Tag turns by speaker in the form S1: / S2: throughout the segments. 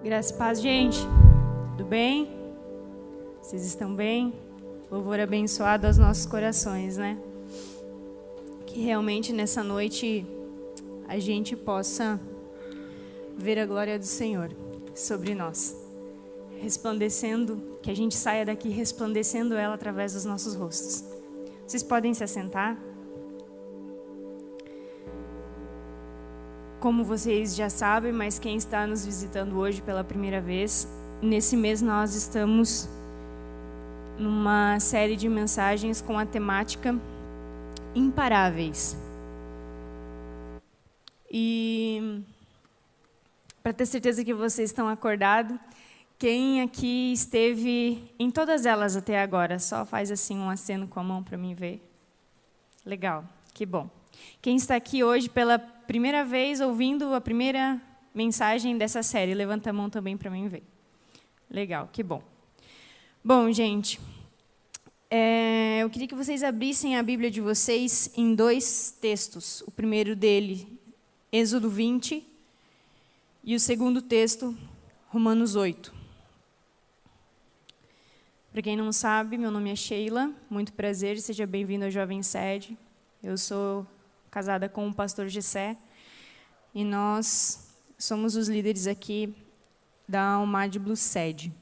S1: Graça e paz, gente. Tudo bem? Vocês estão bem? Louvor abençoado aos nossos corações, né? Que realmente nessa noite a gente possa ver a glória do Senhor sobre nós, resplandecendo, que a gente saia daqui resplandecendo ela através dos nossos rostos. Vocês podem se assentar? Como vocês já sabem, mas quem está nos visitando hoje pela primeira vez, nesse mês nós estamos numa série de mensagens com a temática Imparáveis. E para ter certeza que vocês estão acordados, quem aqui esteve em todas elas até agora, só faz assim um aceno com a mão para mim ver. Legal, que bom. Quem está aqui hoje pela primeira vez ouvindo a primeira mensagem dessa série, levanta a mão também para mim ver. Legal, que bom. Bom, gente, eu queria que vocês abrissem a Bíblia de vocês em dois textos. O primeiro dele, Êxodo 20, e o segundo texto, Romanos 8. Para quem não sabe, meu nome é Sheila, muito prazer, seja bem-vindo ao Jovem Sede. Eu sou casada com o pastor Gessé, e nós somos os líderes aqui da Almad Blue Sede.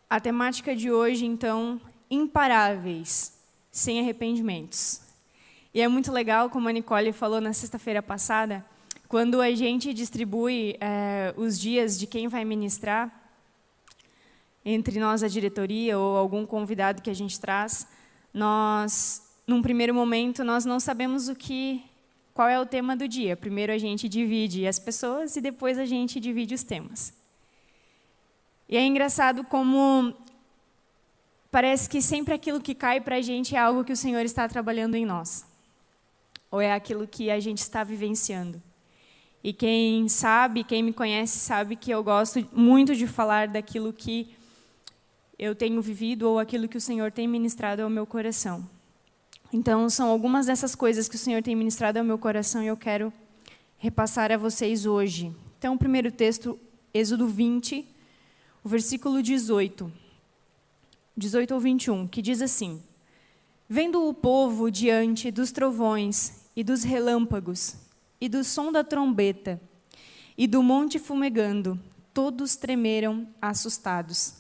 S1: A temática de hoje, então, imparáveis, sem arrependimentos. E é muito legal, como a Nicole falou na sexta-feira passada, quando a gente distribui os dias de quem vai ministrar, entre nós a diretoria ou algum convidado que a gente traz, num primeiro momento, nós não sabemos qual é o tema do dia. Primeiro a gente divide as pessoas e depois a gente divide os temas. E é engraçado como parece que sempre aquilo que cai para a gente é algo que o Senhor está trabalhando em nós. Ou é aquilo que a gente está vivenciando. E quem sabe, quem me conhece, sabe que eu gosto muito de falar daquilo que eu tenho vivido ou aquilo que o Senhor tem ministrado ao meu coração. Então, são algumas dessas coisas que o Senhor tem ministrado ao meu coração e eu quero repassar a vocês hoje. Então, o primeiro texto, Êxodo 20, o versículo 18 ao 21, que diz assim: Vendo o povo diante dos trovões e dos relâmpagos e do som da trombeta e do monte fumegando, todos tremeram assustados.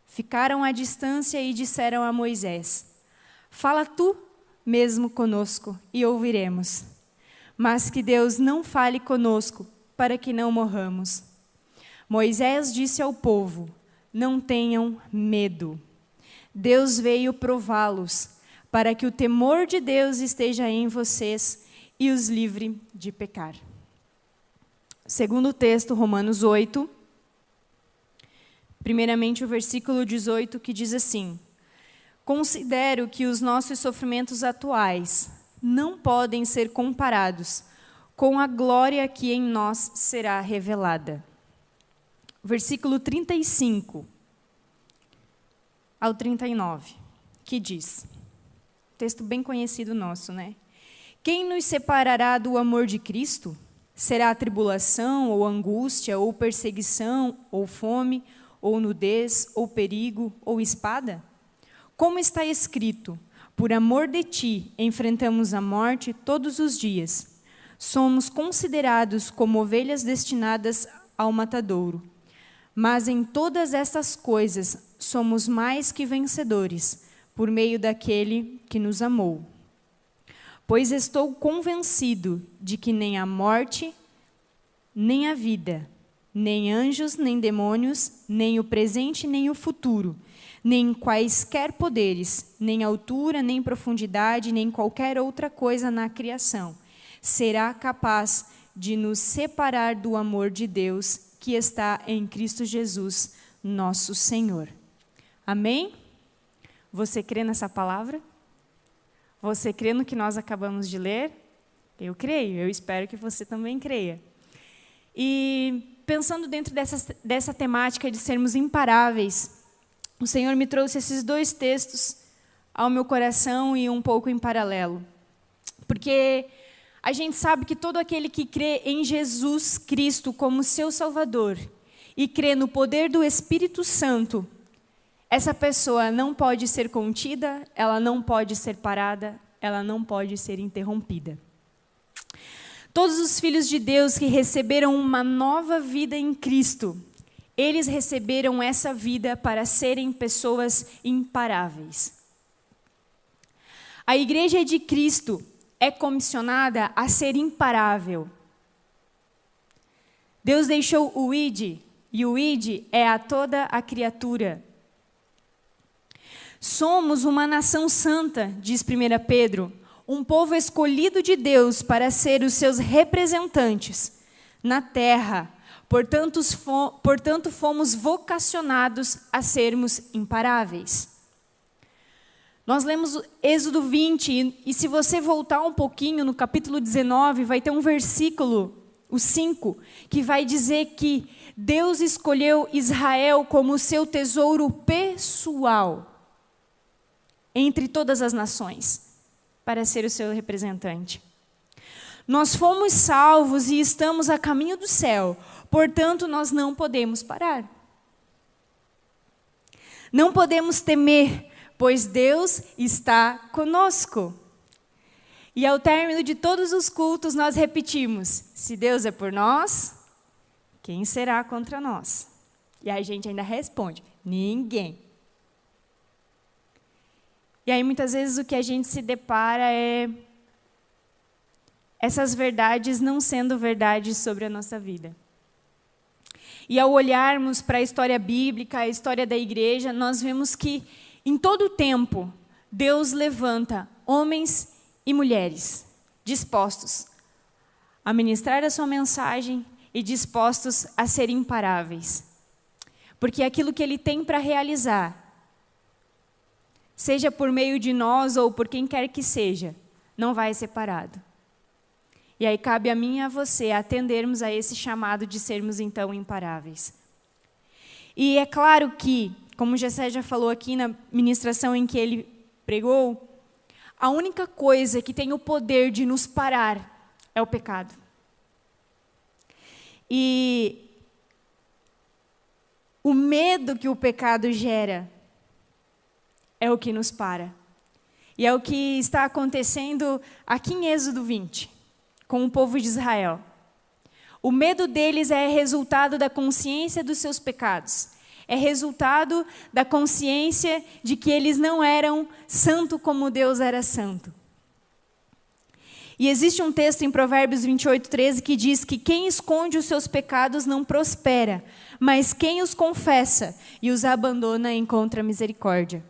S1: Ficaram à distância e disseram a Moisés: Fala tu mesmo conosco e ouviremos. Mas que Deus não fale conosco, para que não morramos. Moisés disse ao povo: Não tenham medo. Deus veio prová-los, para que o temor de Deus esteja em vocês e os livre de pecar. Segundo texto, Romanos 8, primeiramente o versículo 18, que diz assim: Considero que os nossos sofrimentos atuais não podem ser comparados com a glória que em nós será revelada. Versículo 35 ao 39, que diz, texto bem conhecido nosso, né? Quem nos separará do amor de Cristo? Será a tribulação, ou angústia, ou perseguição, ou fome, ou nudez, ou perigo, ou espada? Como está escrito, por amor de ti, enfrentamos a morte todos os dias. Somos considerados como ovelhas destinadas ao matadouro. Mas em todas estas coisas somos mais que vencedores, por meio daquele que nos amou. Pois estou convencido de que nem a morte, nem a vida, nem anjos, nem demônios, nem o presente, nem o futuro, nem quaisquer poderes, nem altura, nem profundidade, nem qualquer outra coisa na criação, será capaz de nos separar do amor de Deus que está em Cristo Jesus, nosso Senhor. Amém? Você crê nessa palavra? Você crê no que nós acabamos de ler? Eu creio, eu espero que você também creia. E pensando dentro dessa temática de sermos imparáveis, o Senhor me trouxe esses dois textos ao meu coração e um pouco em paralelo. Porque a gente sabe que todo aquele que crê em Jesus Cristo como seu Salvador e crê no poder do Espírito Santo, essa pessoa não pode ser contida, ela não pode ser parada, ela não pode ser interrompida. Todos os filhos de Deus que receberam uma nova vida em Cristo, eles receberam essa vida para serem pessoas imparáveis. A Igreja de Cristo é comissionada a ser imparável. Deus deixou o ID, e o ID é a toda a criatura. Somos uma nação santa, diz 1 Pedro, um povo escolhido de Deus para ser os seus representantes na terra. Portanto, fomos vocacionados a sermos imparáveis. Nós lemos Êxodo 20, e se você voltar um pouquinho no capítulo 19, vai ter um versículo, o 5, que vai dizer que Deus escolheu Israel como seu tesouro pessoal entre todas as nações, para ser o seu representante. Nós fomos salvos e estamos a caminho do céu, portanto, nós não podemos parar. Não podemos temer, pois Deus está conosco. E ao término de todos os cultos, nós repetimos: se Deus é por nós, quem será contra nós? E aí a gente ainda responde: ninguém. E aí muitas vezes o que a gente se depara é essas verdades não sendo verdades sobre a nossa vida. E ao olharmos para a história bíblica, a história da igreja, nós vemos que em todo o tempo Deus levanta homens e mulheres dispostos a ministrar a sua mensagem e dispostos a ser imparáveis. Porque aquilo que Ele tem para realizar, seja por meio de nós ou por quem quer que seja, não vai ser parado. E aí cabe a mim e a você atendermos a esse chamado de sermos então imparáveis. E é claro que, como o Gessé já falou aqui na ministração em que ele pregou, a única coisa que tem o poder de nos parar é o pecado. E o medo que o pecado gera é o que nos para. E é o que está acontecendo aqui em Êxodo 20, com o povo de Israel. O medo deles é resultado da consciência dos seus pecados. É resultado da consciência de que eles não eram santo como Deus era santo. E existe um texto em Provérbios 28:13 que diz que quem esconde os seus pecados não prospera, mas quem os confessa e os abandona encontra misericórdia.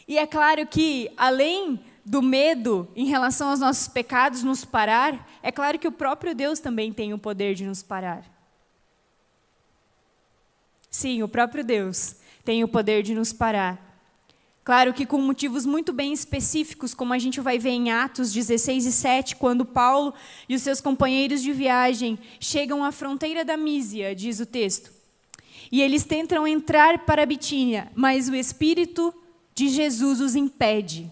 S1: E é claro que, além do medo em relação aos nossos pecados nos parar, é claro que o próprio Deus também tem o poder de nos parar. Sim, o próprio Deus tem o poder de nos parar. Claro que com motivos muito bem específicos, como a gente vai ver em Atos 16:7, quando Paulo e os seus companheiros de viagem chegam à fronteira da Mísia, diz o texto. E eles tentam entrar para a Bitínia, mas o Espírito de Jesus os impede.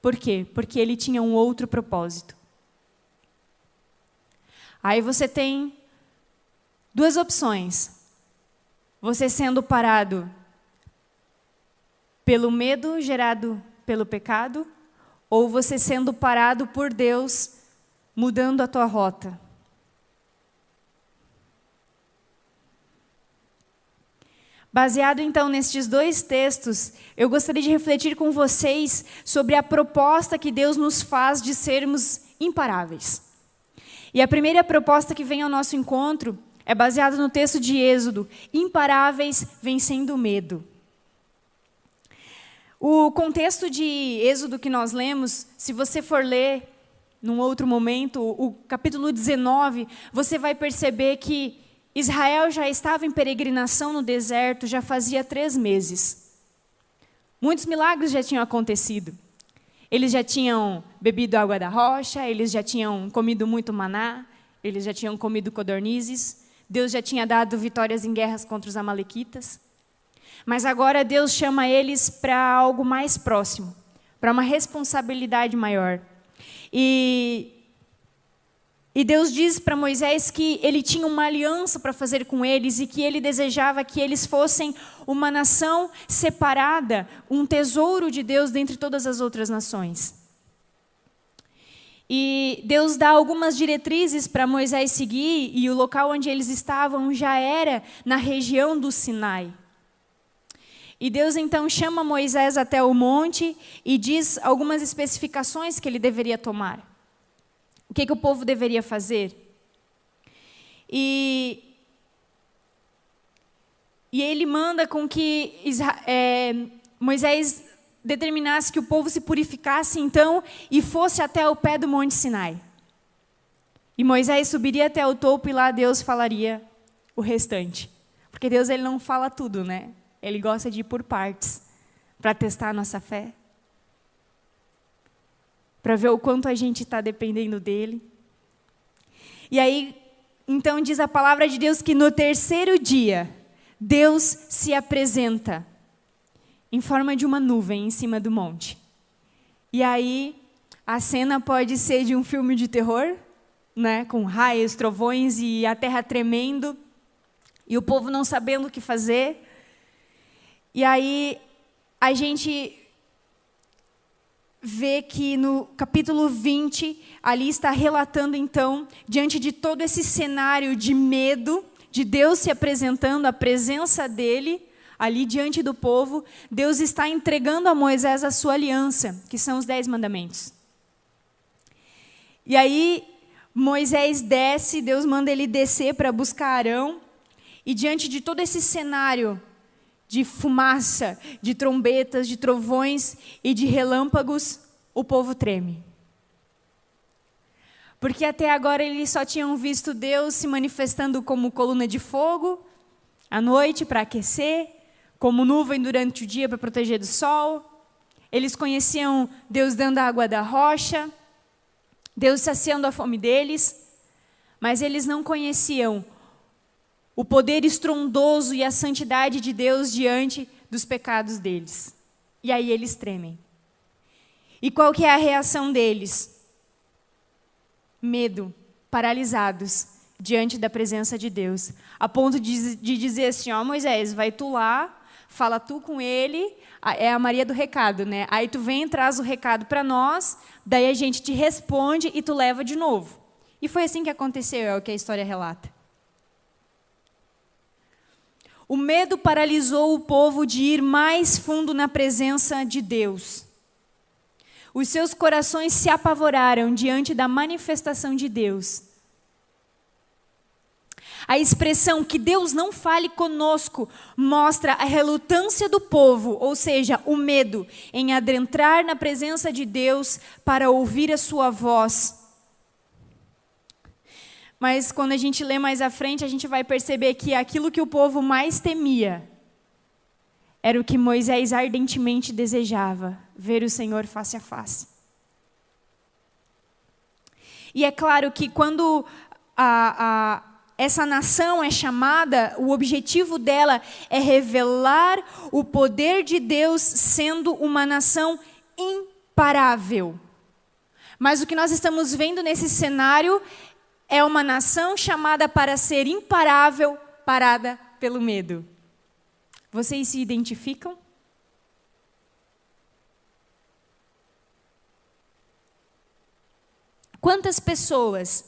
S1: Por quê? Porque ele tinha um outro propósito. Aí você tem duas opções. Você sendo parado pelo medo gerado pelo pecado, ou você sendo parado por Deus, mudando a tua rota. Baseado então nestes dois textos, eu gostaria de refletir com vocês sobre a proposta que Deus nos faz de sermos imparáveis. E a primeira proposta que vem ao nosso encontro é baseada no texto de Êxodo: imparáveis vencendo o medo. O contexto de Êxodo que nós lemos, se você for ler num outro momento, o capítulo 19, você vai perceber que Israel já estava em peregrinação no deserto já fazia 3 meses. Muitos milagres já tinham acontecido. Eles já tinham bebido água da rocha, eles já tinham comido muito maná, eles já tinham comido codornizes, Deus já tinha dado vitórias em guerras contra os amalequitas. Mas agora Deus chama eles para algo mais próximo, para uma responsabilidade maior. E Deus diz para Moisés que ele tinha uma aliança para fazer com eles e que ele desejava que eles fossem uma nação separada, um tesouro de Deus dentre todas as outras nações. E Deus dá algumas diretrizes para Moisés seguir, e o local onde eles estavam já era na região do Sinai. E Deus então chama Moisés até o monte e diz algumas especificações que ele deveria tomar. O que o povo deveria fazer? E ele manda com que Moisés determinasse que o povo se purificasse então e fosse até o pé do Monte Sinai. E Moisés subiria até o topo e lá Deus falaria o restante. Porque Deus ele não fala tudo, né? Ele gosta de ir por partes para testar a nossa fé. Para ver o quanto a gente está dependendo dele. E aí, então diz a palavra de Deus que no terceiro dia, Deus se apresenta em forma de uma nuvem em cima do monte. E aí, a cena pode ser de um filme de terror, né, com raios, trovões e a terra tremendo, e o povo não sabendo o que fazer. E aí, a gente vê que no capítulo 20, ali está relatando então, diante de todo esse cenário de medo, de Deus se apresentando, a presença dele, ali diante do povo, Deus está entregando a Moisés a sua aliança, que são os 10 mandamentos. E aí, Moisés desce, Deus manda ele descer para buscar Arão, e diante de todo esse cenário de fumaça, de trombetas, de trovões e de relâmpagos, o povo treme. Porque até agora eles só tinham visto Deus se manifestando como coluna de fogo, à noite para aquecer, como nuvem durante o dia para proteger do sol. Eles conheciam Deus dando a água da rocha, Deus saciando a fome deles, mas eles não conheciam o poder estrondoso e a santidade de Deus diante dos pecados deles. E aí eles tremem. E qual que é a reação deles? Medo, paralisados diante da presença de Deus. A ponto de dizer assim, ó, Moisés, vai tu lá, fala tu com ele, é a Maria do recado, né? Aí tu vem e traz o recado para nós, daí a gente te responde e tu leva de novo. E foi assim que aconteceu, é o que a história relata. O medo paralisou o povo de ir mais fundo na presença de Deus. Os seus corações se apavoraram diante da manifestação de Deus. A expressão que Deus não fale conosco mostra a relutância do povo, ou seja, o medo em adentrar na presença de Deus para ouvir a sua voz. Mas quando a gente lê mais à frente, a gente vai perceber que aquilo que o povo mais temia era o que Moisés ardentemente desejava, ver o Senhor face a face. E é claro que quando essa nação é chamada, o objetivo dela é revelar o poder de Deus sendo uma nação imparável. Mas o que nós estamos vendo nesse cenário é uma nação chamada para ser imparável, parada pelo medo. Vocês se identificam? Quantas pessoas,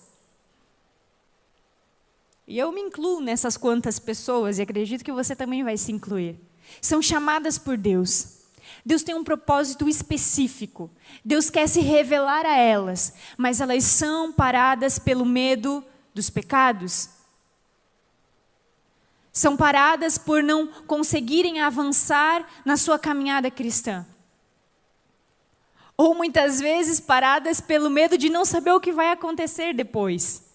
S1: e eu me incluo nessas quantas pessoas, e acredito que você também vai se incluir, são chamadas por Deus. Deus tem um propósito específico. Deus quer se revelar a elas, mas elas são paradas pelo medo dos pecados. São paradas por não conseguirem avançar na sua caminhada cristã. Ou muitas vezes paradas pelo medo de não saber o que vai acontecer depois.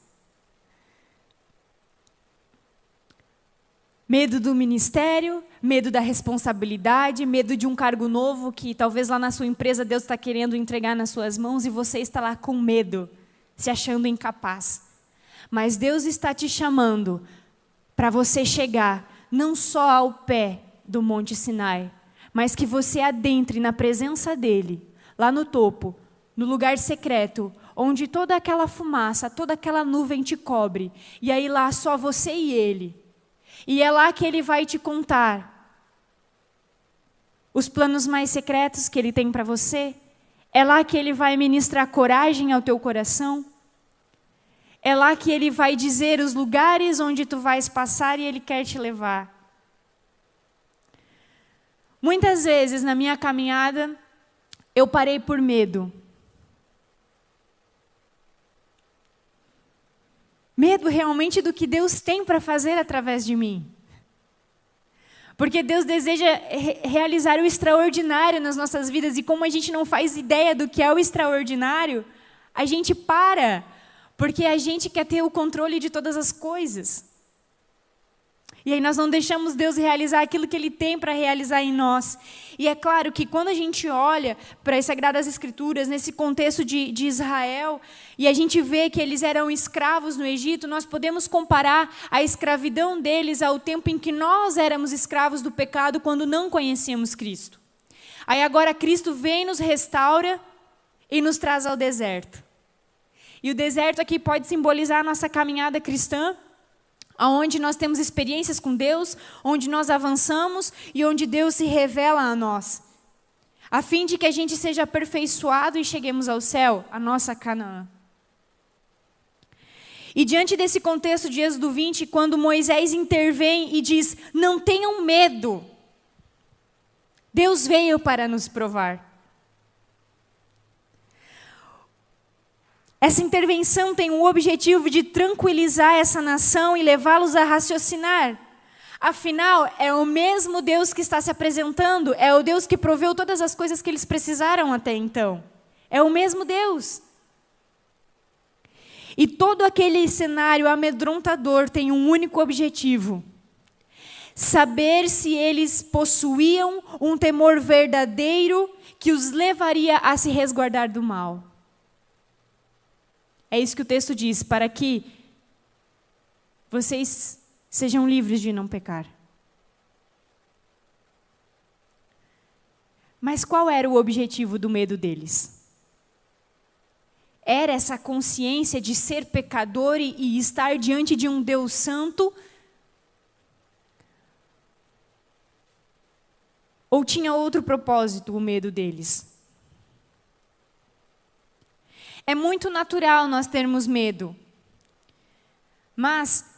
S1: Medo do ministério, medo da responsabilidade, medo de um cargo novo que talvez lá na sua empresa Deus está querendo entregar nas suas mãos e você está lá com medo, se achando incapaz. Mas Deus está te chamando para você chegar não só ao pé do Monte Sinai, mas que você adentre na presença dele, lá no topo, no lugar secreto, onde toda aquela fumaça, toda aquela nuvem te cobre, e aí lá só você e Ele. E é lá que Ele vai te contar os planos mais secretos que Ele tem para você. É lá que Ele vai ministrar coragem ao teu coração. É lá que Ele vai dizer os lugares onde tu vais passar e Ele quer te levar. Muitas vezes na minha caminhada, eu parei por medo. Medo realmente do que Deus tem para fazer através de mim. Porque Deus deseja realizar o extraordinário nas nossas vidas, e como a gente não faz ideia do que é o extraordinário, a gente para, porque a gente quer ter o controle de todas as coisas. E aí nós não deixamos Deus realizar aquilo que Ele tem para realizar em nós. E é claro que quando a gente olha para as Sagradas Escrituras, nesse contexto de Israel, e a gente vê que eles eram escravos no Egito, nós podemos comparar a escravidão deles ao tempo em que nós éramos escravos do pecado quando não conhecíamos Cristo. Aí agora Cristo vem, nos restaura e nos traz ao deserto. E o deserto aqui pode simbolizar a nossa caminhada cristã, onde nós temos experiências com Deus, onde nós avançamos e onde Deus se revela a nós, a fim de que a gente seja aperfeiçoado e cheguemos ao céu, a nossa Canaã. E diante desse contexto de Êxodo 20, quando Moisés intervém e diz, não tenham medo, Deus veio para nos provar. Essa intervenção tem o objetivo de tranquilizar essa nação e levá-los a raciocinar. Afinal, é o mesmo Deus que está se apresentando, é o Deus que proveu todas as coisas que eles precisaram até então. É o mesmo Deus. E todo aquele cenário amedrontador tem um único objetivo: saber se eles possuíam um temor verdadeiro que os levaria a se resguardar do mal. É isso que o texto diz, para que vocês sejam livres de não pecar. Mas qual era o objetivo do medo deles? Era essa consciência de ser pecador e estar diante de um Deus santo? Ou tinha outro propósito o medo deles? É muito natural nós termos medo, mas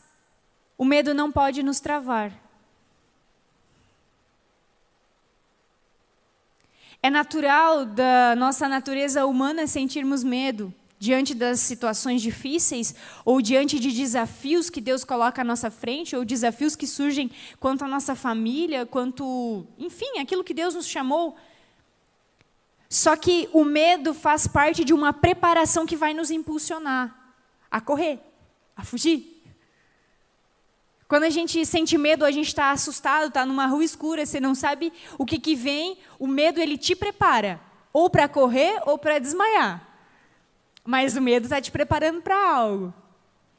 S1: o medo não pode nos travar. É natural da nossa natureza humana sentirmos medo diante das situações difíceis ou diante de desafios que Deus coloca à nossa frente, ou desafios que surgem quanto à nossa família, enfim, aquilo que Deus nos chamou. Só que o medo faz parte de uma preparação que vai nos impulsionar a correr, a fugir. Quando a gente sente medo, a gente está assustado, está numa rua escura, você não sabe o que vem, o medo ele te prepara, ou para correr ou para desmaiar. Mas o medo está te preparando para algo.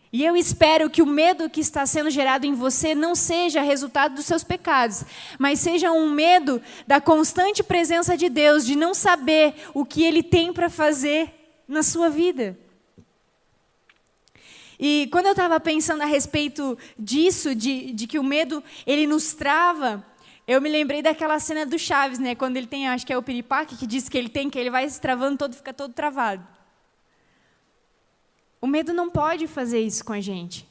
S1: E eu espero que o medo que está sendo gerado em você não seja resultado dos seus pecados, mas seja um medo da constante presença de Deus, de não saber o que Ele tem para fazer na sua vida. E quando eu estava pensando a respeito disso, de que o medo ele nos trava, eu me lembrei daquela cena do Chaves, né? Quando ele tem, acho que é o piripaque, que diz que ele vai se travando todo, fica todo travado. O medo não pode fazer isso com a gente.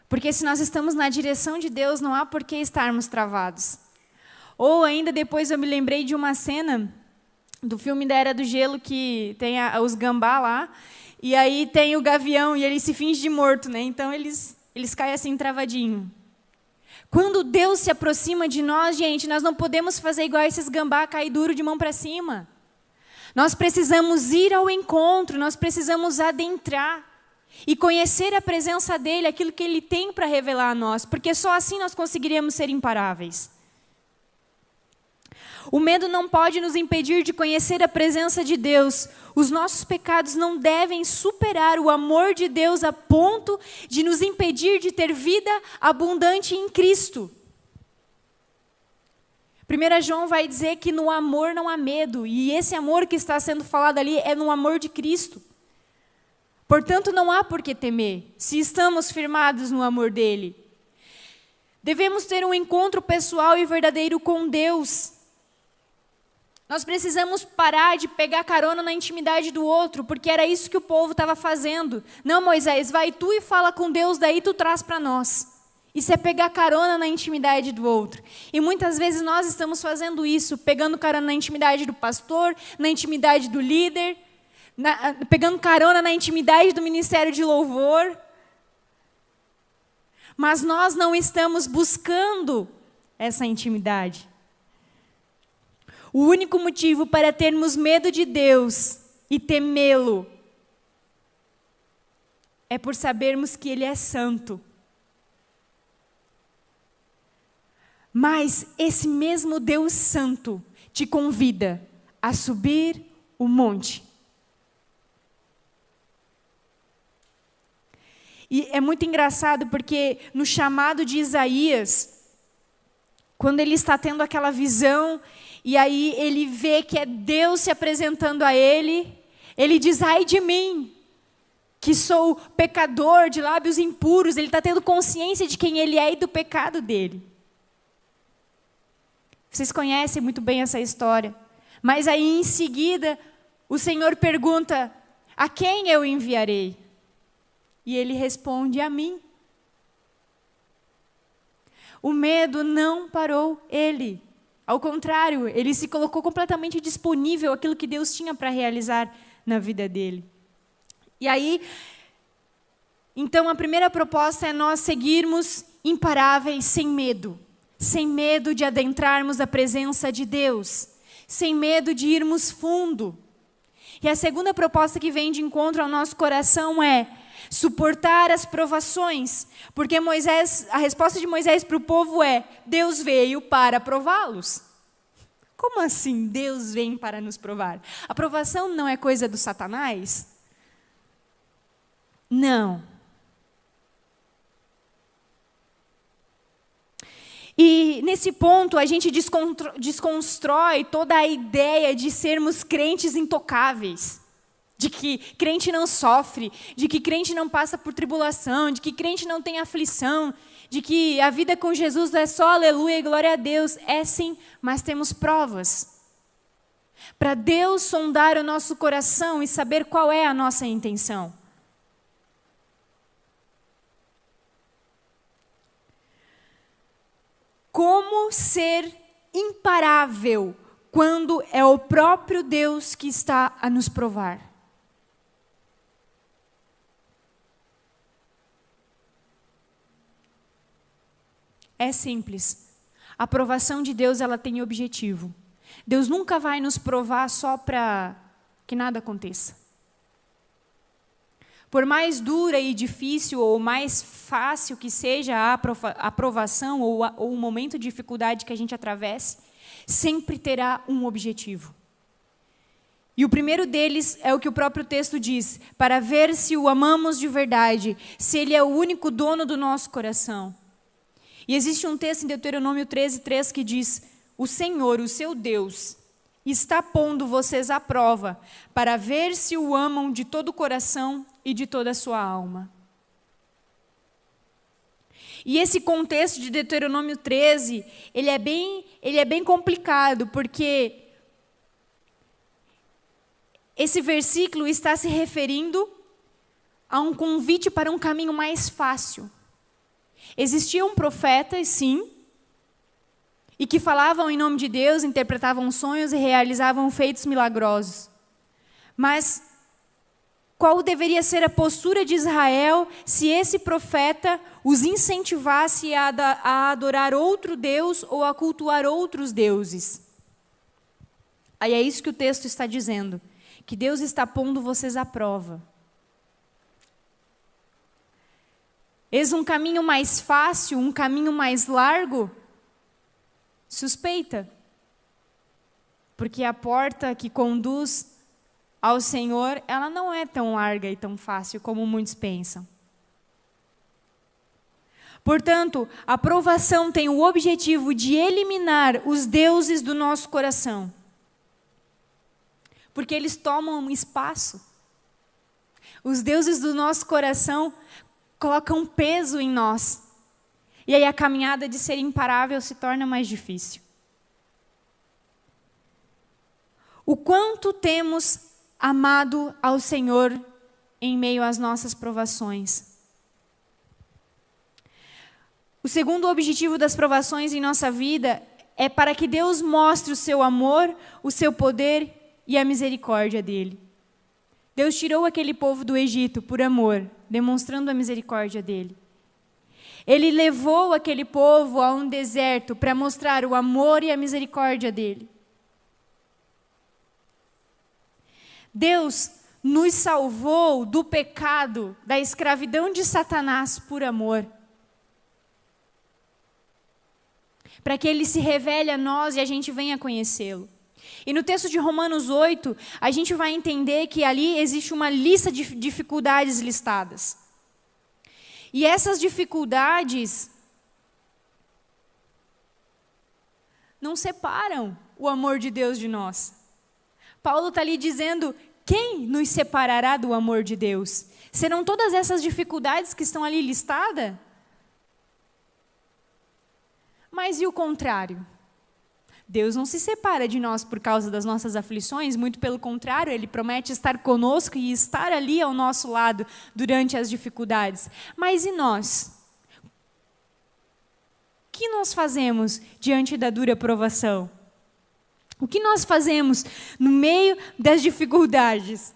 S1: Porque se nós estamos na direção de Deus, não há por que estarmos travados. Ou ainda depois eu me lembrei de uma cena do filme da Era do Gelo, que tem os gambá lá, e aí tem o gavião, e ele se finge de morto, né? Então eles caem assim travadinho. Quando Deus se aproxima de nós, gente, nós não podemos fazer igual esses gambá, cair duro de mão para cima. Nós precisamos ir ao encontro, nós precisamos adentrar e conhecer a presença dEle, aquilo que Ele tem para revelar a nós, porque só assim nós conseguiríamos ser imparáveis. O medo não pode nos impedir de conhecer a presença de Deus. Os nossos pecados não devem superar o amor de Deus a ponto de nos impedir de ter vida abundante em Cristo. 1 João vai dizer que no amor não há medo, e esse amor que está sendo falado ali é no amor de Cristo. Portanto, não há por que temer, se estamos firmados no amor dele. Devemos ter um encontro pessoal e verdadeiro com Deus. Nós precisamos parar de pegar carona na intimidade do outro, porque era isso que o povo estava fazendo. Não, Moisés, vai tu e fala com Deus, daí tu traz para nós. Isso é pegar carona na intimidade do outro. E muitas vezes nós estamos fazendo isso, pegando carona na intimidade do pastor, na intimidade do líder, pegando carona na intimidade do ministério de louvor. Mas nós não estamos buscando essa intimidade. O único motivo para termos medo de Deus e temê-lo é por sabermos que Ele é santo. Mas esse mesmo Deus santo te convida a subir o monte. E é muito engraçado porque no chamado de Isaías, quando ele está tendo aquela visão, e aí ele vê que é Deus se apresentando a ele, ele diz, ai de mim, que sou pecador, de lábios impuros. Ele está tendo consciência de quem ele é e do pecado dele. Vocês conhecem muito bem essa história. Mas aí em seguida, o Senhor pergunta, a quem eu enviarei? E ele responde, a mim. O medo não parou ele. Ao contrário, ele se colocou completamente disponível àquilo que Deus tinha para realizar na vida dele. E aí, então a primeira proposta é nós seguirmos imparáveis sem medo. Sem medo de adentrarmos a presença de Deus. Sem medo de irmos fundo. E a segunda proposta que vem de encontro ao nosso coração é suportar as provações, porque a resposta de Moisés para o povo é, Deus veio para prová-los. Como assim Deus vem para nos provar? A provação não é coisa do Satanás? Não. E nesse ponto a gente desconstrói toda a ideia de sermos crentes intocáveis. De que crente não sofre, de que crente não passa por tribulação, de que crente não tem aflição, de que a vida com Jesus é só aleluia e glória a Deus. É sim, mas temos provas. Para Deus sondar o nosso coração e saber qual é a nossa intenção. Como ser imparável quando é o próprio Deus que está a nos provar? É simples. A aprovação de Deus, ela tem objetivo. Deus nunca vai nos provar só para que nada aconteça. Por mais dura e difícil ou mais fácil que seja a aprovação ou o momento de dificuldade que a gente atravesse, sempre terá um objetivo. E o primeiro deles é o que o próprio texto diz, para ver se o amamos de verdade, se Ele é o único dono do nosso coração. E existe um texto em Deuteronômio 13:3 que diz, o Senhor, o seu Deus, está pondo vocês à prova, para ver se o amam de todo o coração e de toda a sua alma. E esse contexto de Deuteronômio 13, ele é bem complicado, porque esse versículo está se referindo a um convite para um caminho mais fácil. Existiam profetas, sim, e que falavam em nome de Deus, interpretavam sonhos e realizavam feitos milagrosos. Mas qual deveria ser a postura de Israel se esse profeta os incentivasse a adorar outro Deus ou a cultuar outros deuses? Aí é isso que o texto está dizendo, que Deus está pondo vocês à prova. Eis um caminho mais fácil, um caminho mais largo? Suspeita. Porque a porta que conduz ao Senhor, ela não é tão larga e tão fácil como muitos pensam. Portanto, a provação tem o objetivo de eliminar os deuses do nosso coração. Porque eles tomam espaço. Os deuses do nosso coração colocam peso em nós. E aí a caminhada de ser imparável se torna mais difícil. O quanto temos amado ao Senhor em meio às nossas provações. O segundo objetivo das provações em nossa vida é para que Deus mostre o seu amor, o seu poder e a misericórdia dele. Deus tirou aquele povo do Egito por amor, demonstrando a misericórdia dele. Ele levou aquele povo a um deserto para mostrar o amor e a misericórdia dele. Deus nos salvou do pecado, da escravidão de Satanás por amor. Para que ele se revele a nós e a gente venha conhecê-lo. E no texto de Romanos 8, a gente vai entender que ali existe uma lista de dificuldades listadas. E essas dificuldades não separam o amor de Deus de nós. Paulo está ali dizendo, quem nos separará do amor de Deus? Serão todas essas dificuldades que estão ali listadas? Mas e o contrário? Deus não se separa de nós por causa das nossas aflições, muito pelo contrário, Ele promete estar conosco e estar ali ao nosso lado durante as dificuldades. Mas e nós? O que nós fazemos diante da dura provação? O que nós fazemos no meio das dificuldades?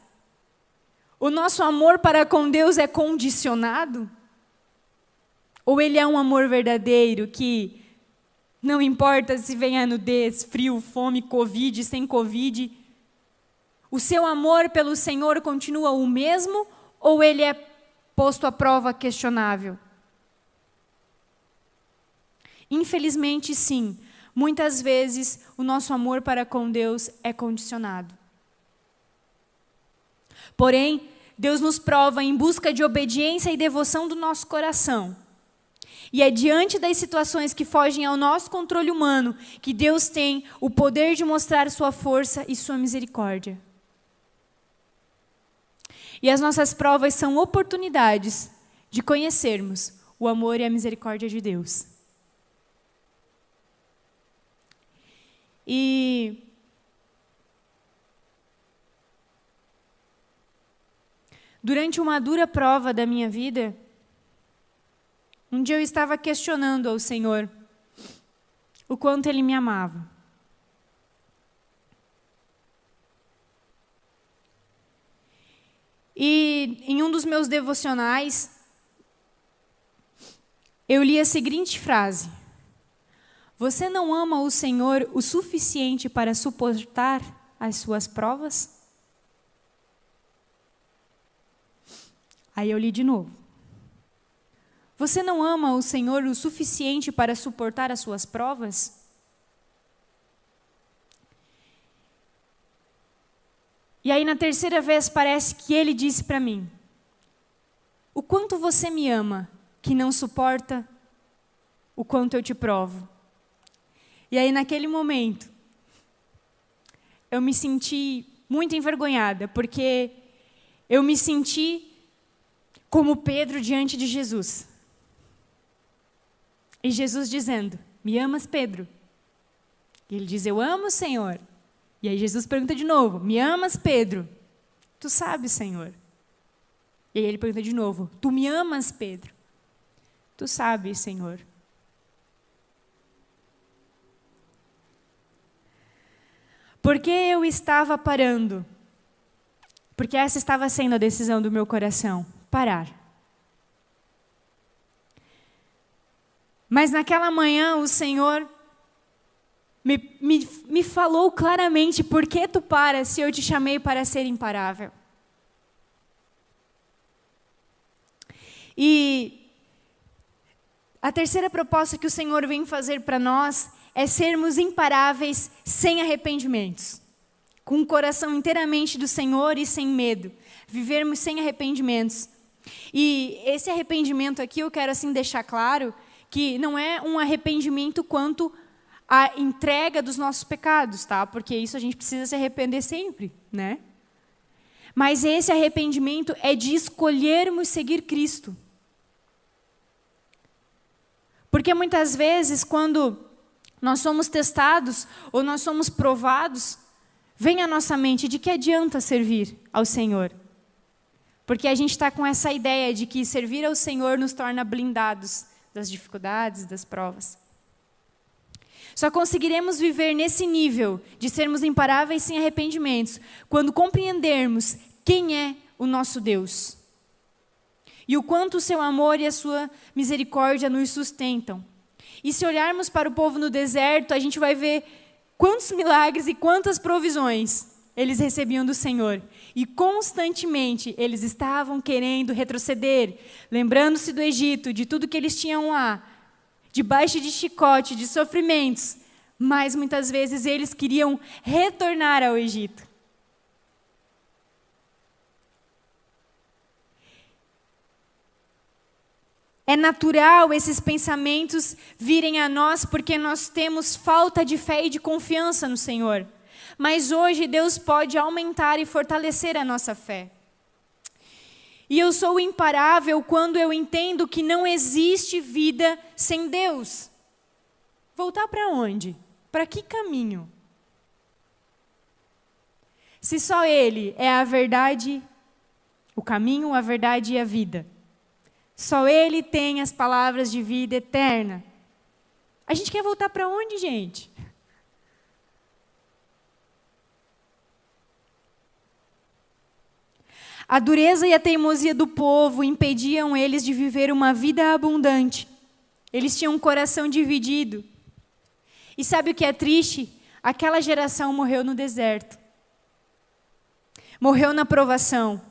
S1: O nosso amor para com Deus é condicionado? Ou ele é um amor verdadeiro que não importa se vem a nudez, frio, fome, Covid, sem Covid, o seu amor pelo Senhor continua o mesmo ou ele é posto à prova questionável? Infelizmente, sim. Muitas vezes, o nosso amor para com Deus é condicionado. Porém, Deus nos prova em busca de obediência e devoção do nosso coração. E é diante das situações que fogem ao nosso controle humano que Deus tem o poder de mostrar sua força e sua misericórdia. E as nossas provas são oportunidades de conhecermos o amor e a misericórdia de Deus. E durante uma dura prova da minha vida, um dia eu estava questionando ao Senhor o quanto Ele me amava. E em um dos meus devocionais, eu li a seguinte frase: você não ama o Senhor o suficiente para suportar as suas provas? Aí eu li de novo. Você não ama o Senhor o suficiente para suportar as suas provas? E aí na terceira vez parece que Ele disse para mim: o quanto você me ama, que não suporta o quanto eu te provo. E aí naquele momento, eu me senti muito envergonhada, porque eu me senti como Pedro diante de Jesus. E Jesus dizendo: me amas, Pedro? E ele diz: eu amo, Senhor. E aí Jesus pergunta de novo: me amas, Pedro? Tu sabes, Senhor. E aí ele pergunta de novo: tu me amas, Pedro? Tu sabes, Senhor. Porque eu estava parando? Porque essa estava sendo a decisão do meu coração: parar. Mas naquela manhã o Senhor me falou claramente: por que tu paras se eu te chamei para ser imparável? E a terceira proposta que o Senhor vem fazer para nós é sermos imparáveis sem arrependimentos, com o coração inteiramente do Senhor e sem medo, vivermos sem arrependimentos. E esse arrependimento aqui, eu quero assim deixar claro que não é um arrependimento quanto à entrega dos nossos pecados, tá? Porque isso a gente precisa se arrepender sempre, né? Mas esse arrependimento é de escolhermos seguir Cristo. Porque muitas vezes, quando nós somos testados ou nós somos provados, vem à nossa mente de que adianta servir ao Senhor. Porque a gente está com essa ideia de que servir ao Senhor nos torna blindados das dificuldades, das provas. Só conseguiremos viver nesse nível de sermos imparáveis sem arrependimentos quando compreendermos quem é o nosso Deus. E o quanto o seu amor e a sua misericórdia nos sustentam. E se olharmos para o povo no deserto, a gente vai ver quantos milagres e quantas provisões eles recebiam do Senhor. E constantemente eles estavam querendo retroceder, lembrando-se do Egito, de tudo que eles tinham lá, debaixo de chicote, de sofrimentos. Mas muitas vezes eles queriam retornar ao Egito. É natural esses pensamentos virem a nós porque nós temos falta de fé e de confiança no Senhor. Mas hoje Deus pode aumentar e fortalecer a nossa fé. E eu sou imparável quando eu entendo que não existe vida sem Deus. Voltar para onde? Para que caminho? Se só Ele é a verdade, o caminho, a verdade e a vida. Só Ele tem as palavras de vida eterna. A gente quer voltar para onde, gente? A dureza e a teimosia do povo impediam eles de viver uma vida abundante. Eles tinham um coração dividido. E sabe o que é triste? Aquela geração morreu no deserto. Morreu na provação.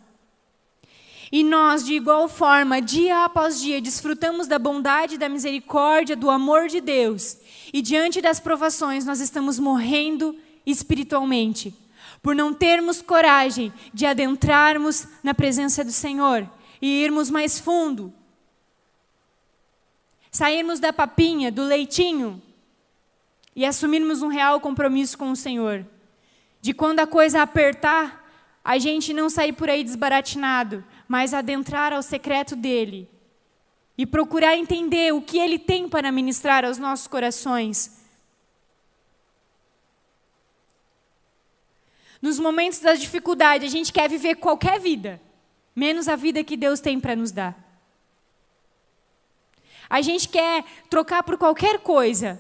S1: E nós, de igual forma, dia após dia, desfrutamos da bondade, da misericórdia, do amor de Deus. E diante das provações, nós estamos morrendo espiritualmente, por não termos coragem de adentrarmos na presença do Senhor e irmos mais fundo. Sairmos da papinha, do leitinho e assumirmos um real compromisso com o Senhor. De quando a coisa apertar, a gente não sair por aí desbaratinado, mas adentrar ao secreto dEle e procurar entender o que Ele tem para ministrar aos nossos corações. Nos momentos da dificuldade, a gente quer viver qualquer vida, menos a vida que Deus tem para nos dar. A gente quer trocar por qualquer coisa,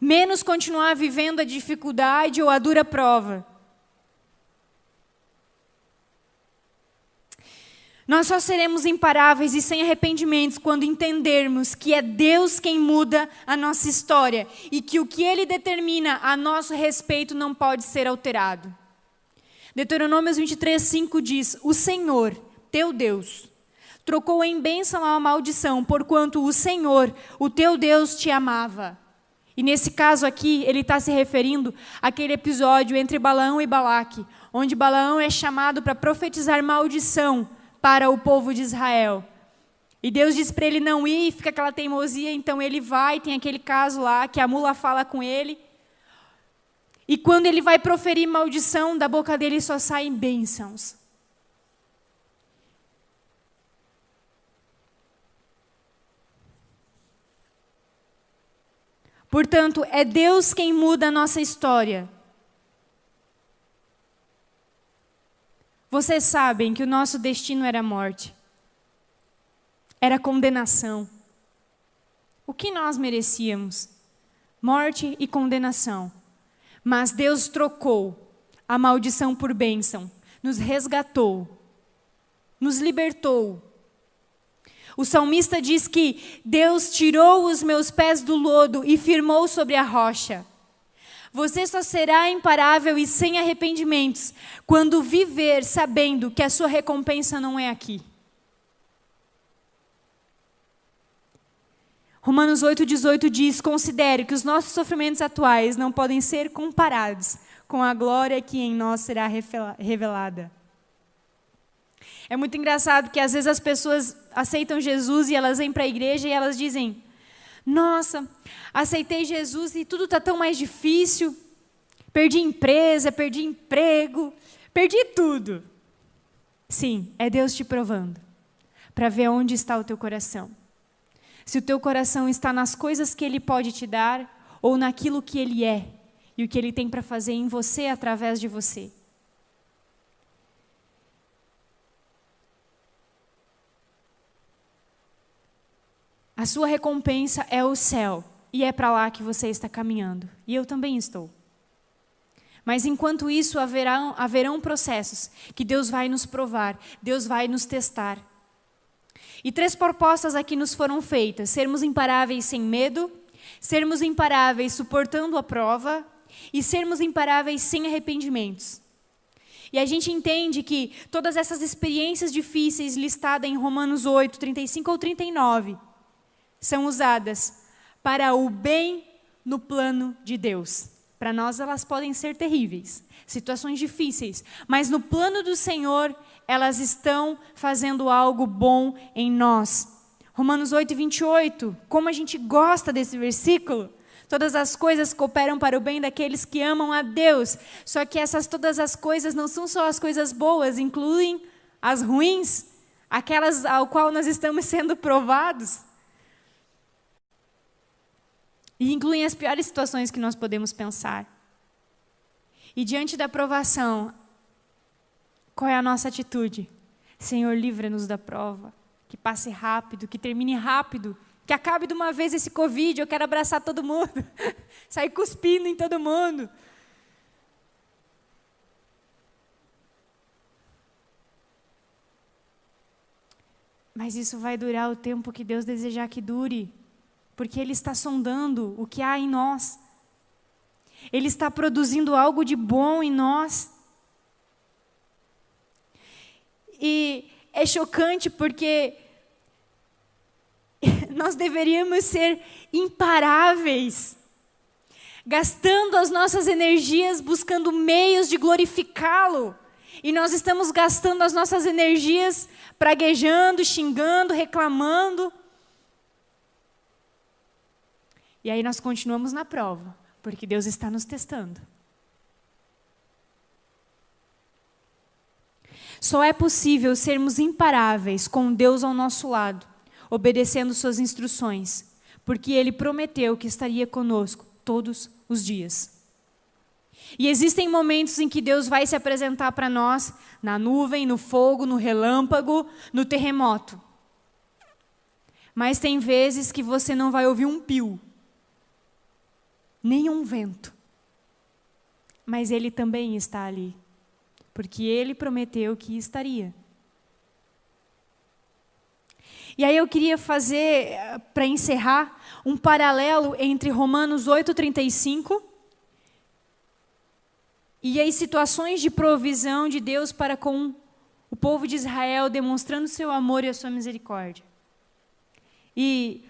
S1: menos continuar vivendo a dificuldade ou a dura prova. Nós só seremos imparáveis e sem arrependimentos quando entendermos que é Deus quem muda a nossa história e que o que Ele determina a nosso respeito não pode ser alterado. Deuteronômio 23:5 diz: O Senhor, teu Deus, trocou em bênção a maldição, porquanto o Senhor, o teu Deus, te amava. E nesse caso aqui, ele está se referindo àquele episódio entre Balaão e Balaque, onde Balaão é chamado para profetizar maldição para o povo de Israel. E Deus diz para ele não ir, fica aquela teimosia, então ele vai, tem aquele caso lá que a mula fala com ele. E quando ele vai proferir maldição, da boca dele só saem bênçãos. Portanto, é Deus quem muda a nossa história. Vocês sabem que o nosso destino era morte. Era condenação. O que nós merecíamos? Morte e condenação. Mas Deus trocou a maldição por bênção, nos resgatou, nos libertou. O salmista diz que Deus tirou os meus pés do lodo e firmou sobre a rocha. Você só será imparável e sem arrependimentos quando viver sabendo que a sua recompensa não é aqui. Romanos 8,18 diz: considere que os nossos sofrimentos atuais não podem ser comparados com a glória que em nós será revelada. É muito engraçado que às vezes as pessoas aceitam Jesus e elas vêm para a igreja e elas dizem: nossa, aceitei Jesus e tudo está tão mais difícil. Perdi empresa, perdi emprego, perdi tudo. Sim, é Deus te provando, para ver onde está o teu coração. Se o teu coração está nas coisas que Ele pode te dar, ou naquilo que Ele é, e o que Ele tem para fazer em você, através de você. A sua recompensa é o céu, e é para lá que você está caminhando. E eu também estou. Mas enquanto isso, haverão processos que Deus vai nos provar, Deus vai nos testar. E 3 propostas aqui nos foram feitas: sermos imparáveis sem medo, sermos imparáveis suportando a prova e sermos imparáveis sem arrependimentos. E a gente entende que todas essas experiências difíceis listadas em Romanos 8, 35 ou 39, são usadas para o bem no plano de Deus. Para nós elas podem ser terríveis, situações difíceis, mas no plano do Senhor elas estão fazendo algo bom em nós. Romanos 8, 28, como a gente gosta desse versículo. Todas as coisas cooperam para o bem daqueles que amam a Deus. Só que todas as coisas não são só as coisas boas, incluem as ruins, aquelas ao qual nós estamos sendo provados. E incluem as piores situações que nós podemos pensar. E diante da provação, qual é a nossa atitude? Senhor, livra-nos da prova, que passe rápido, que termine rápido, que acabe de uma vez esse Covid, eu quero abraçar todo mundo, sair cuspindo em todo mundo. Mas isso vai durar o tempo que Deus desejar que dure, porque Ele está sondando o que há em nós. Ele está produzindo algo de bom em nós. E é chocante porque nós deveríamos ser imparáveis, gastando as nossas energias buscando meios de glorificá-lo. E nós estamos gastando as nossas energias praguejando, xingando, reclamando. E aí nós continuamos na prova, porque Deus está nos testando. Só é possível sermos imparáveis com Deus ao nosso lado, obedecendo suas instruções, porque Ele prometeu que estaria conosco todos os dias. E existem momentos em que Deus vai se apresentar para nós na nuvem, no fogo, no relâmpago, no terremoto. Mas tem vezes que você não vai ouvir um pio, nem um vento. Mas Ele também está ali, porque Ele prometeu que estaria. E aí eu queria fazer, para encerrar, um paralelo entre Romanos 8:35 e as situações de provisão de Deus para com o povo de Israel, demonstrando seu amor e a sua misericórdia. E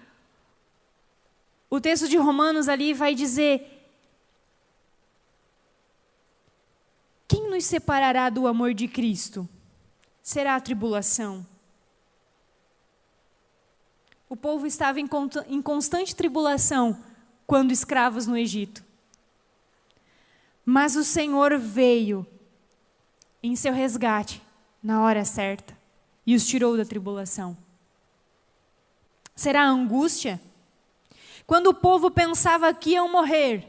S1: o texto de Romanos ali vai dizer: quem nos separará do amor de Cristo? Será a tribulação? O povo estava em constante tribulação quando escravos no Egito. Mas o Senhor veio em seu resgate na hora certa e os tirou da tribulação. Será a angústia? Quando o povo pensava que iam morrer,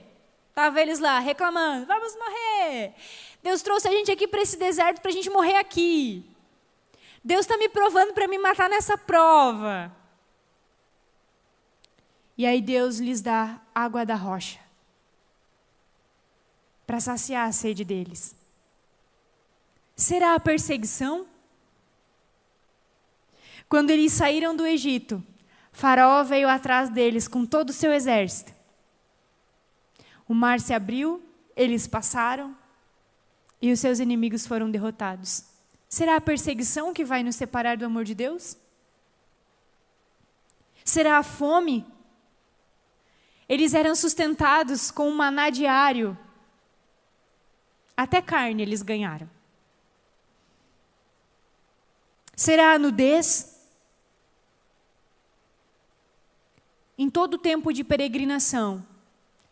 S1: estavam eles lá reclamando: vamos morrer. Deus trouxe a gente aqui para esse deserto para a gente morrer aqui. Deus está me provando para me matar nessa prova. E aí Deus lhes dá água da rocha para saciar a sede deles. Será a perseguição? Quando eles saíram do Egito, Faraó veio atrás deles com todo o seu exército. O mar se abriu, eles passaram e os seus inimigos foram derrotados. Será a perseguição que vai nos separar do amor de Deus? Será a fome? Eles eram sustentados com um maná diário. Até carne eles ganharam. Será a nudez? Em todo tempo de peregrinação,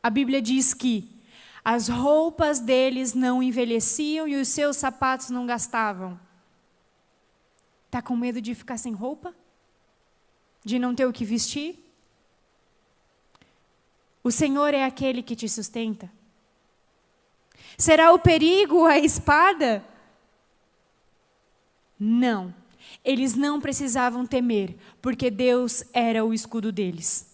S1: a Bíblia diz que as roupas deles não envelheciam e os seus sapatos não gastavam. Está com medo de ficar sem roupa? De não ter o que vestir? O Senhor é aquele que te sustenta. Será o perigo a espada? Não. Eles não precisavam temer, porque Deus era o escudo deles.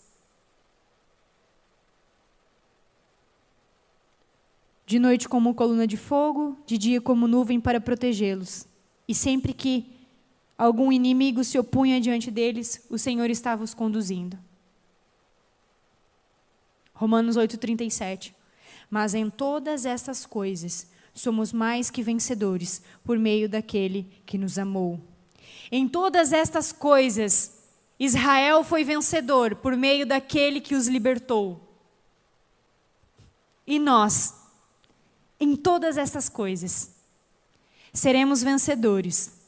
S1: De noite como coluna de fogo, de dia como nuvem para protegê-los. E sempre que algum inimigo se opunha diante deles, o Senhor estava os conduzindo. Romanos 8:37. Mas em todas essas coisas, somos mais que vencedores, por meio daquele que nos amou. Em todas estas coisas, Israel foi vencedor, por meio daquele que os libertou. E nós, em todas essas coisas, seremos vencedores,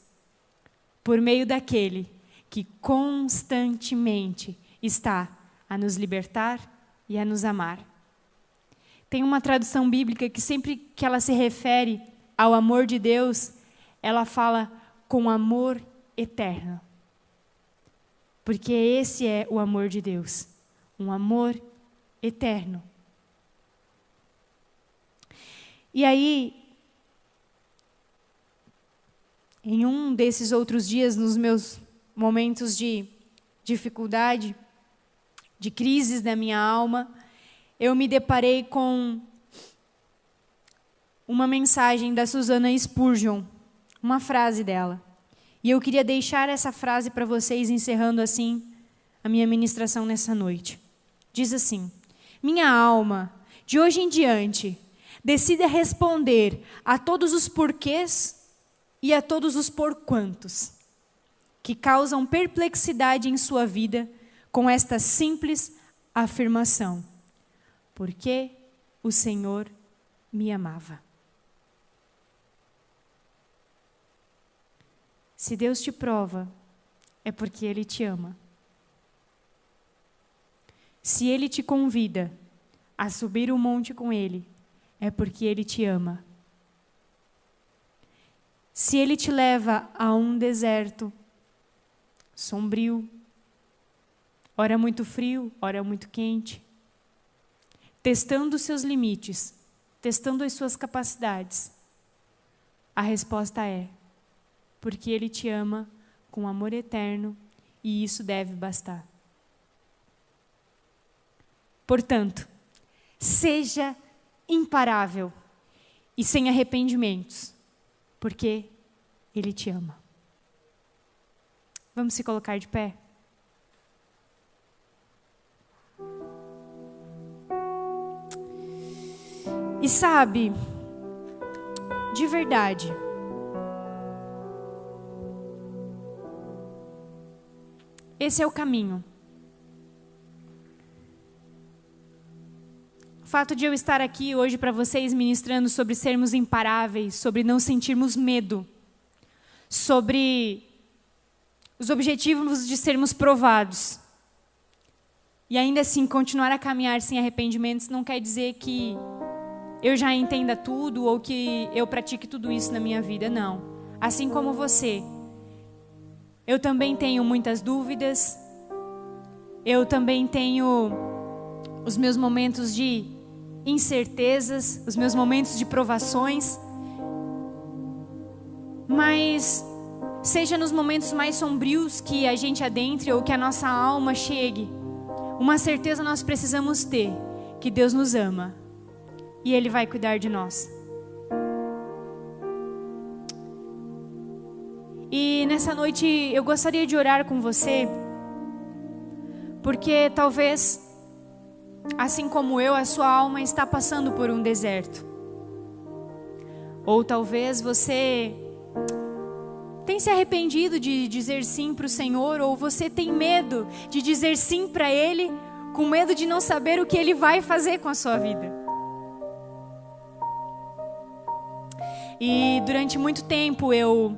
S1: por meio daquele que constantemente está a nos libertar e a nos amar. Tem uma tradução bíblica que sempre que ela se refere ao amor de Deus, ela fala com amor eterno. Porque esse é o amor de Deus, um amor eterno. E aí, em um desses outros dias, nos meus momentos de dificuldade, de crises da minha alma, eu me deparei com uma mensagem da Susana Spurgeon, uma frase dela. E eu queria deixar essa frase para vocês, encerrando assim a minha ministração nessa noite. Diz assim: minha alma, de hoje em diante, decida responder a todos os porquês e a todos os porquantos que causam perplexidade em sua vida com esta simples afirmação: porque o Senhor me amava. Se Deus te prova, é porque Ele te ama. Se Ele te convida a subir o monte com Ele, é porque Ele te ama. Se Ele te leva a um deserto sombrio, ora muito frio, ora muito quente, testando os seus limites, testando as suas capacidades, a resposta é: porque Ele te ama com amor eterno e isso deve bastar. Portanto, seja imparável e sem arrependimentos, porque Ele te ama. Vamos se colocar de pé? E sabe, de verdade, esse é o caminho. O fato de eu estar aqui hoje para vocês ministrando sobre sermos imparáveis, sobre não sentirmos medo, sobre os objetivos de sermos provados, e ainda assim continuar a caminhar sem arrependimentos, não quer dizer que eu já entenda tudo ou que eu pratique tudo isso na minha vida, não. Assim como você, eu também tenho muitas dúvidas, eu também tenho os meus momentos de incertezas, os meus momentos de provações, mas seja nos momentos mais sombrios que a gente adentre ou que a nossa alma chegue, uma certeza nós precisamos ter, que Deus nos ama e Ele vai cuidar de nós. E nessa noite eu gostaria de orar com você, porque talvez, assim como eu, a sua alma está passando por um deserto. Ou talvez você tem se arrependido de dizer sim para o Senhor, ou você tem medo de dizer sim para Ele, com medo de não saber o que Ele vai fazer com a sua vida. E durante muito tempo eu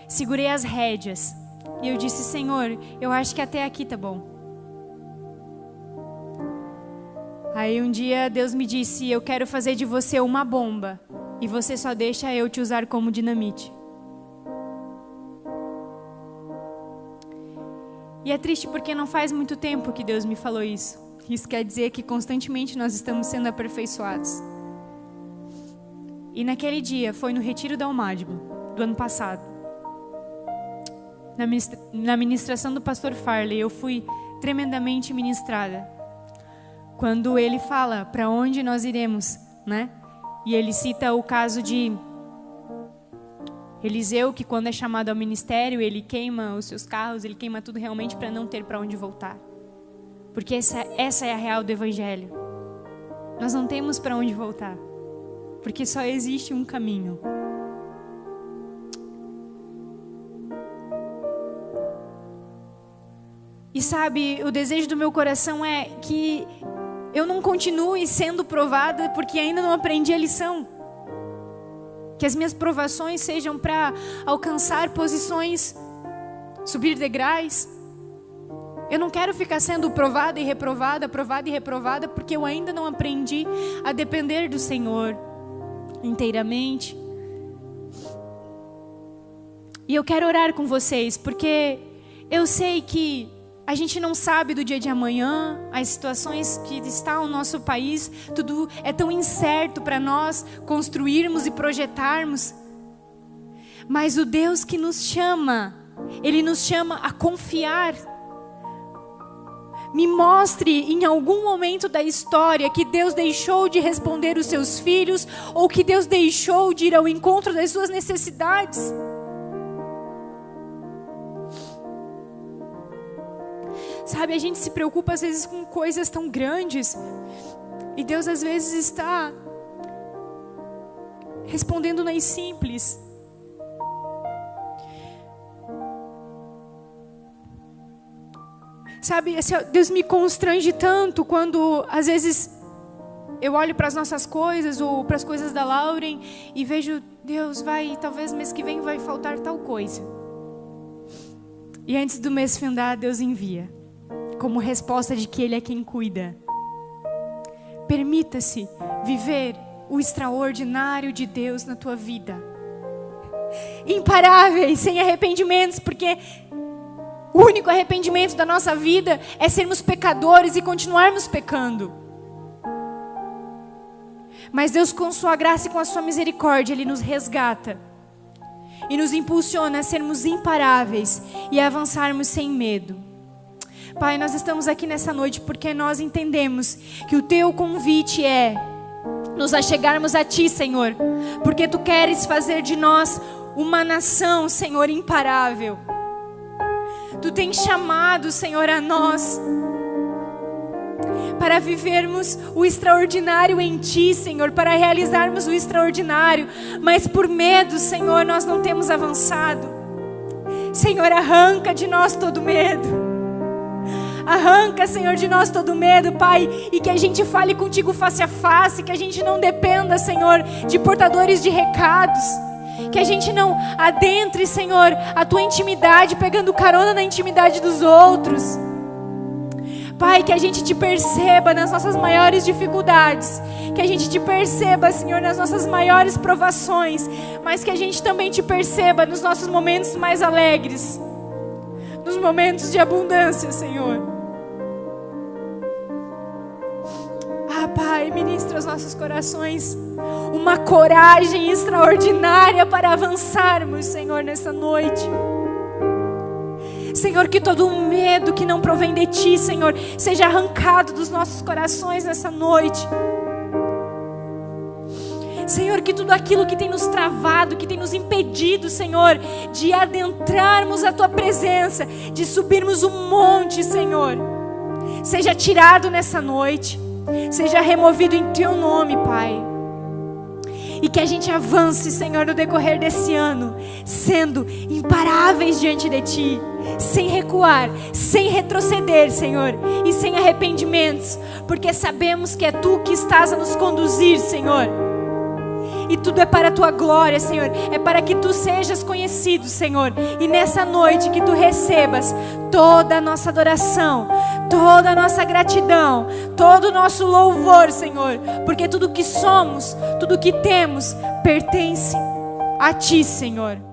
S1: segurei as rédeas e eu disse: Senhor, eu acho que até aqui tá bom. Aí um dia Deus me disse: eu quero fazer de você uma bomba e você só deixa eu te usar como dinamite. E é triste porque não faz muito tempo que Deus me falou isso. Isso quer dizer que constantemente nós estamos sendo aperfeiçoados. E naquele dia, foi no retiro da Almádiba, do ano passado. Na ministração do pastor Farley, eu fui tremendamente ministrada. Quando ele fala para onde nós iremos, né? E ele cita o caso de Eliseu, que quando é chamado ao ministério, ele queima os seus carros, ele queima tudo realmente para não ter para onde voltar. Porque essa é a real do Evangelho. Nós não temos para onde voltar, porque só existe um caminho. E sabe, o desejo do meu coração é que eu não continue sendo provada porque ainda não aprendi a lição. Que as minhas provações sejam para alcançar posições, subir degraus. Eu não quero ficar sendo provada e reprovada, porque eu ainda não aprendi a depender do Senhor inteiramente. E eu quero orar com vocês, porque eu sei que a gente não sabe do dia de amanhã, as situações que estão no nosso país, tudo é tão incerto para nós construirmos e projetarmos. Mas o Deus que nos chama, Ele nos chama a confiar. Me mostre em algum momento da história que Deus deixou de responder os seus filhos, ou que Deus deixou de ir ao encontro das suas necessidades. Sabe, a gente se preocupa às vezes com coisas tão grandes, e Deus às vezes está respondendo nas simples. Sabe, Deus me constrange tanto quando às vezes eu olho para as nossas coisas ou para as coisas da Lauren e vejo: Deus, talvez mês que vem vai faltar tal coisa. E antes do mês findar, Deus envia, como resposta de que Ele é quem cuida. Permita-se viver o extraordinário de Deus na tua vida. Imparáveis, sem arrependimentos, porque o único arrependimento da nossa vida é sermos pecadores e continuarmos pecando. Mas Deus, com sua graça e com a sua misericórdia, Ele nos resgata e nos impulsiona a sermos imparáveis e a avançarmos sem medo. Pai, nós estamos aqui nessa noite porque nós entendemos que o Teu convite é nos achegarmos a Ti, Senhor, porque Tu queres fazer de nós uma nação, Senhor, imparável. Tu tens chamado, Senhor, a nós para vivermos o extraordinário em Ti, Senhor, para realizarmos o extraordinário, mas por medo, Senhor, nós não temos avançado. Senhor, arranca de nós todo medo. Arranca, Senhor, de nós todo medo, Pai, e que a gente fale contigo face a face, que a gente não dependa, Senhor, de portadores de recados, que a gente não adentre, Senhor, a Tua intimidade, pegando carona na intimidade dos outros. Pai, que a gente Te perceba nas nossas maiores dificuldades, que a gente Te perceba, Senhor, nas nossas maiores provações, mas que a gente também Te perceba nos nossos momentos mais alegres, nos momentos de abundância, Senhor. Pai, ministra os nossos corações uma coragem extraordinária para avançarmos, Senhor, nessa noite. Senhor, que todo medo que não provém de Ti, Senhor, seja arrancado dos nossos corações nessa noite. Senhor, que tudo aquilo que tem nos travado, que tem nos impedido, Senhor, de adentrarmos a Tua presença, de subirmos um monte, Senhor, seja tirado nessa noite. Seja removido em Teu nome, Pai. E que a gente avance, Senhor, no decorrer desse ano, sendo imparáveis diante de Ti, sem recuar, sem retroceder, Senhor, e sem arrependimentos, porque sabemos que é Tu que estás a nos conduzir, Senhor. e tudo é para a tua glória, Senhor. É para que tu sejas conhecido, Senhor. E nessa noite que tu recebas toda a nossa adoração, toda a nossa gratidão, todo o nosso louvor, Senhor. Porque tudo que somos, tudo que temos, pertence a ti, Senhor.